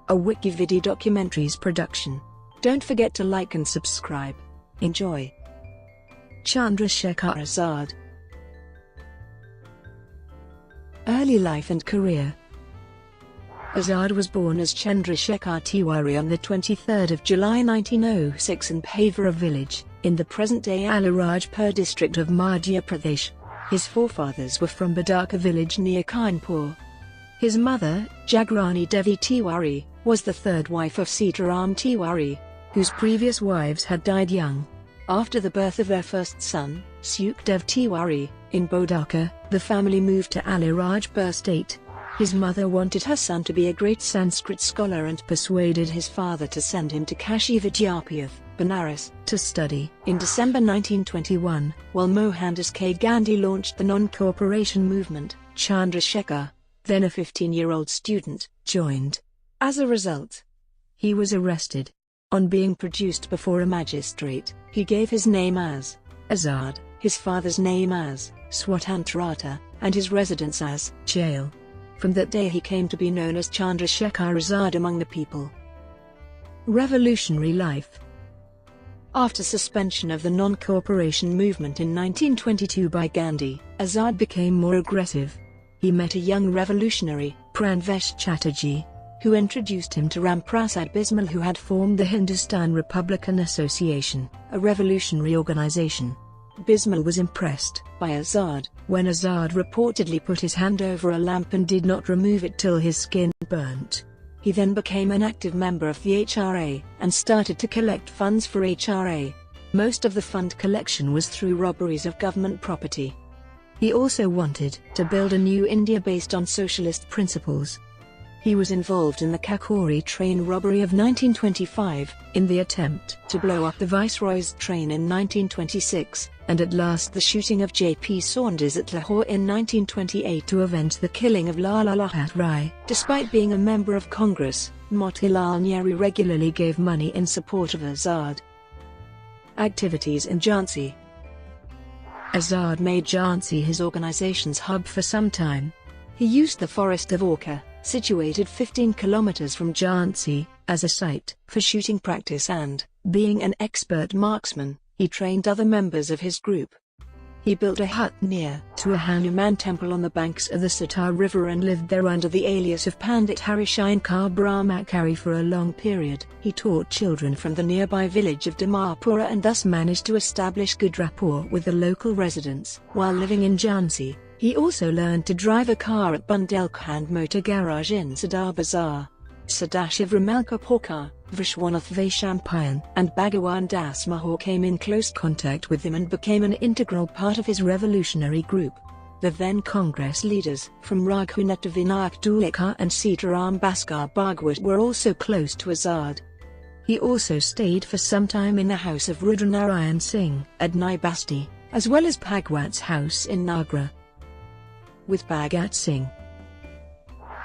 a WikiVidi documentaries production. Don't forget to like and subscribe. Enjoy. Chandra Shekhar Azad. Early life and career. Azad was born as Chandra Shekhar Tiwari on the 23rd of July 1906 in Pavara village, in the present-day Alirajpur district of Madhya Pradesh. His forefathers were from Badaka village near Kanpur. His mother, Jagrani Devi Tiwari, was the third wife of Sitaram Tiwari, whose previous wives had died young. After the birth of their first son, Sukhdev Tiwari, in Bodaka, the family moved to Alirajpur state. His mother wanted her son to be a great Sanskrit scholar and persuaded his father to send him to Kashi Vidyapith, Banaras, to study. In December 1921, while Mohandas K. Gandhi launched the non-cooperation movement, Chandra Shekhar, then a 15-year-old student, joined. As a result, he was arrested. On being produced before a magistrate, he gave his name as Azad, his father's name as Swatantrata, and his residence as jail. From that day he came to be known as Chandra Shekhar Azad among the people. Revolutionary life. After suspension of the non-cooperation movement in 1922 by Gandhi, Azad became more aggressive. He met a young revolutionary, Pranvesh Chatterjee, who introduced him to Ram Prasad Bismil, who had formed the Hindustan Republican Association, a revolutionary organization. Bismil was impressed by Azad when Azad reportedly put his hand over a lamp and did not remove it till his skin burnt. He then became an active member of the HRA and started to collect funds for HRA. Most of the fund collection was through robberies of government property. He also wanted to build a new India based on socialist principles. He was involved in the Kakori train robbery of 1925, in the attempt to blow up the Viceroy's train in 1926, and at last the shooting of J.P. Saunders at Lahore in 1928 to avenge the killing of Lala Lajpat Rai. Despite being a member of Congress, Motilal Nehru regularly gave money in support of Azad. Activities in Jhansi. Azad made Jhansi his organization's hub for some time. He used the forest of Orcha, situated 15 kilometers from Jhansi, as a site for shooting practice, and, being an expert marksman, he trained other members of his group. He built a hut near to a Hanuman temple on the banks of the Satar River and lived there under the alias of Pandit Harishankar Brahmachari for a long period. He taught children from the nearby village of Damarpura and thus managed to establish good rapport with the local residents. While living in Jhansi, he also learned to drive a car at Bundelkhand Motor Garage in Sadar Bazaar. Sadashiv Ramalka Porkar, Vishwanath Vaishampayan, and Bhagwan Das Mahor came in close contact with him and became an integral part of his revolutionary group. The then Congress leaders, from Raghunath Vinayak Dulekar and Sitaram Bhaskar Bhagwat, were also close to Azad. He also stayed for some time in the house of Rudranarayan Singh at Nai Basti, as well as Bhagwat's house in Nagra. With Bhagat Singh,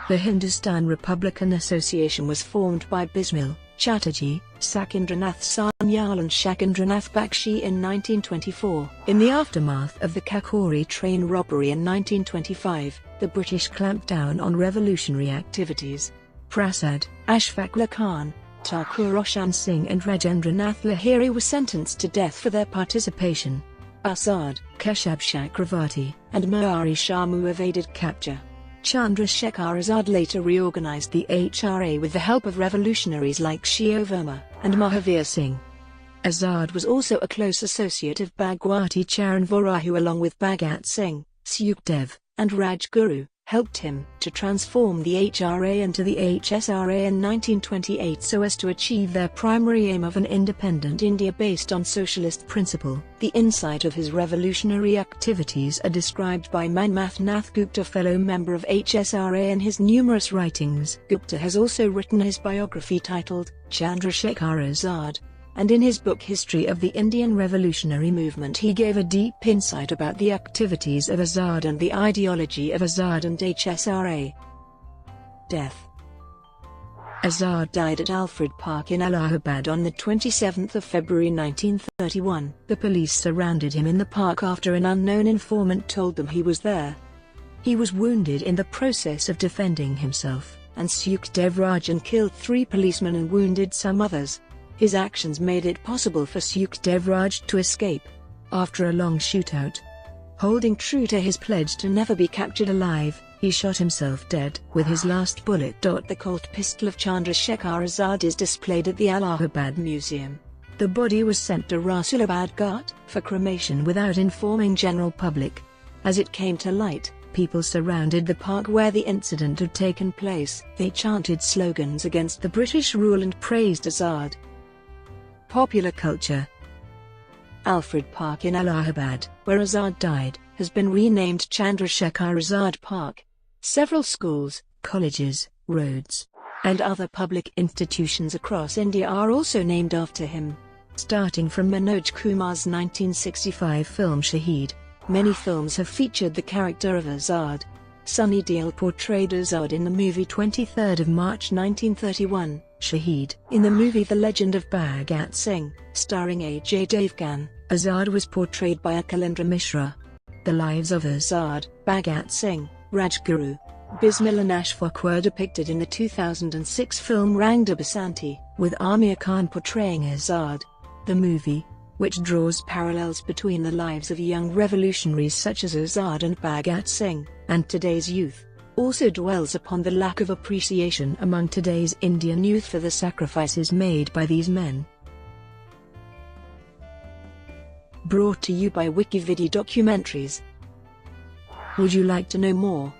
the Hindustan Republican Association was formed by Bismil, Chatterjee, Sakindranath Sanyal and Shakindranath Bakshi in 1924. In the aftermath of the Kakori train robbery in 1925, the British clamped down on revolutionary activities. Prasad, Ashfaqulla Khan, Thakur Roshan Singh and Rajendra Nath Lahiri were sentenced to death for their participation. Azad, Keshab Chakravarti, and Mohari Shamu evaded capture. Chandra Shekhar Azad later reorganized the HRA with the help of revolutionaries like Shio Verma and Mahavir Singh. Azad was also a close associate of Bhagwati Charan Vora, who along with Bhagat Singh, Sukhdev, and Rajguru, helped him to transform the HRA into the HSRA in 1928 so as to achieve their primary aim of an independent India based on socialist principle. The insight of his revolutionary activities are described by Manmath Nath Gupta, fellow member of HSRA, in his numerous writings. Gupta has also written his biography titled Chandra Shekhar Azad, and in his book History of the Indian Revolutionary Movement he gave a deep insight about the activities of Azad and the ideology of Azad and HSRA. Death. Azad died at Alfred Park in Allahabad on the 27th of February 1931. The police surrounded him in the park after an unknown informant told them he was there. He was wounded in the process of defending himself. and Sukhdev Rajan killed 3 policemen and wounded some others. His actions made it possible for Sukhdev Raj to escape. After a long shootout, holding true to his pledge to never be captured alive, he shot himself dead with his last bullet. The Colt pistol of Chandra Shekhar Azad is displayed at the Allahabad Museum. The body was sent to Rasulabad Ghat for cremation without informing general public. As it came to light, people surrounded the park where the incident had taken place. They chanted slogans against the British rule and praised Azad. Popular culture. Alfred Park in Allahabad, where Azad died, has been renamed Chandra Shekhar Azad Park. Several schools, colleges, roads, and other public institutions across India are also named after him. Starting from Manoj Kumar's 1965 film Shaheed, many films have featured the character of Azad. Sunny Deol portrayed Azad in the movie 23rd of March 1931, Shaheed. In the movie The Legend of Bhagat Singh, starring Ajay Devgan, Azad was portrayed by Akalendra Mishra. The lives of Azad, Bhagat Singh, Rajguru, Bismil and Ashfaqulla were depicted in the 2006 film Rang De Basanti, with Amir Khan portraying Azad. The movie, which draws parallels between the lives of young revolutionaries such as Azad and Bhagat Singh, and today's youth, also dwells upon the lack of appreciation among today's Indian youth for the sacrifices made by these men. Brought to you by WikiVidi Documentaries. Would you like to know more?